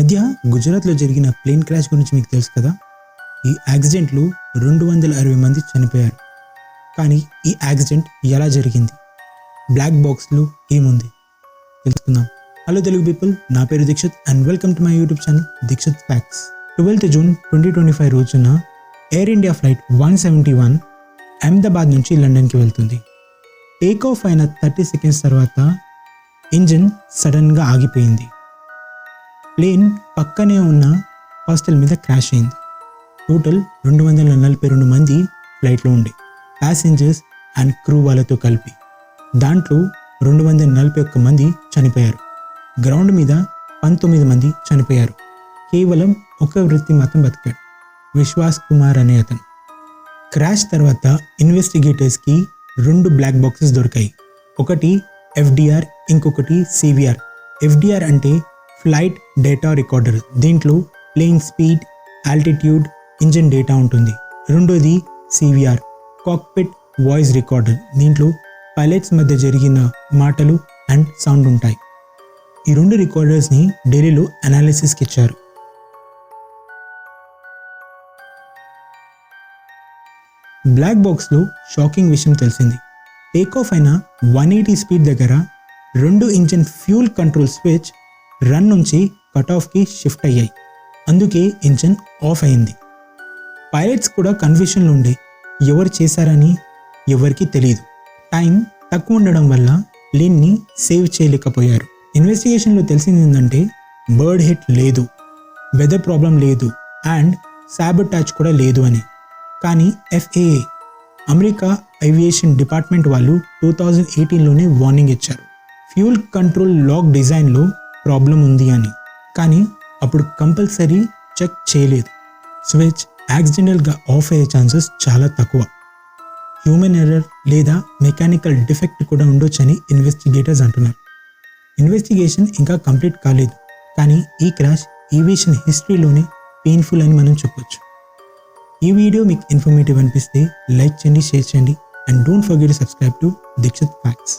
మధ్య గుజరాత్లో జరిగిన ప్లేన్ క్రాష్ గురించి మీకు తెలుసు కదా. ఈ యాక్సిడెంట్లో 260 మంది చనిపోయారు. కానీ ఈ యాక్సిడెంట్ ఎలా జరిగింది, బ్లాక్ బాక్స్లో ఏముంది తెలుసుకుందాం. హలో తెలుగు పీపుల్, నా పేరు Dikshit and welcome to my YouTube channel Dikshit facts. 12th June 2025 రోజున ఎయిర్ ఇండియా ఫ్లైట్ 171 అహ్మదాబాద్ నుంచి లండన్కి వెళ్తుంది. టేక్ ఆఫ్ అయిన 30 seconds తర్వాత ఇంజిన్ సడన్గా ఆగిపోయింది. ప్లేన్ పక్కనే ఉన్న హాస్టల్ మీద క్రాష్ అయింది. టోటల్ 242 మంది ఫ్లైట్లో ఉండే ప్యాసింజర్స్ అండ్ క్రూ వాళ్ళతో కలిపి. దాంట్లో 241 మంది చనిపోయారు. గ్రౌండ్ మీద 19 మంది చనిపోయారు. కేవలం ఒక వ్యక్తి మాత్రం బతికాడు, విశ్వాస్ కుమార్ అనే అతను. క్రాష్ తర్వాత ఇన్వెస్టిగేటర్స్కి 2 బ్లాక్ బాక్సెస్ దొరికాయి. ఒకటి FDR, ఇంకొకటి CVR. FDR అంటే ఫ్లైట్ డేటా రికార్డర్. దీంట్లో plane speed, altitude, engine data ఉంటుంది. రెండోది CVR, కాక్పిట్ వాయిస్ రికార్డర్. దీంట్లో పైలట్స్ మధ్య జరిగిన మాటలు అండ్ సౌండ్ ఉంటాయి. ఈ 2 రికార్డర్స్ని ఢిల్లీలో అనాలిసిస్కి ఇచ్చారు. బ్లాక్ బాక్స్లో షాకింగ్ విషయం తెలిసింది. టేక్ ఆఫ్ అయిన 180 స్పీడ్ దగ్గర 2 engine fuel control switch run నుంచి కట్ ఆఫ్కి షిఫ్ట్ అయ్యాయి. అందుకే ఇంజిన్ ఆఫ్ అయింది. పైలట్స్ కూడా కన్ఫ్యూషన్లో ఉండే, ఎవరు చేశారని ఎవరికి తెలియదు. టైం తక్కువ ఉండడం వల్ల ప్లేన్ని సేవ్ చేయలేకపోయారు. ఇన్వెస్టిగేషన్లో తెలిసింది ఏంటంటే బర్డ్ హిట్ లేదు, వెదర్ ప్రాబ్లం లేదు అండ్ సాబోటాజ్ కూడా లేదు అని. కానీ FAA అమెరికా ఏవియేషన్ డిపార్ట్మెంట్ వాళ్ళు 2018లోనే వార్నింగ్ ఇచ్చారు, ఫ్యూల్ కంట్రోల్ లాక్ డిజైన్లో ప్రాబ్లం ఉంది అని. కానీ అప్పుడు కంపల్సరీ చెక్ చేయలేదు. స్విచ్ యాక్సిడెంటల్గా ఆఫ్ అయ్యే ఛాన్సెస్ చాలా తక్కువ. హ్యూమన్ ఎర్రర్ లేదా మెకానికల్ డిఫెక్ట్ కూడా ఉండొచ్చని ఇన్వెస్టిగేటర్స్ అంటున్నారు. ఇన్వెస్టిగేషన్ ఇంకా కంప్లీట్ కాలేదు, కానీ ఈ క్రాష్ ఏవియేషన్ హిస్టరీలోనే పెయిన్ఫుల్ అని మనం చెప్పొచ్చు. ఈ వీడియో మీకు ఇన్ఫర్మేటివ్ అనిపిస్తే లైక్ చేయండి, షేర్ చేయండి and don't forget to subscribe to Dikshit facts.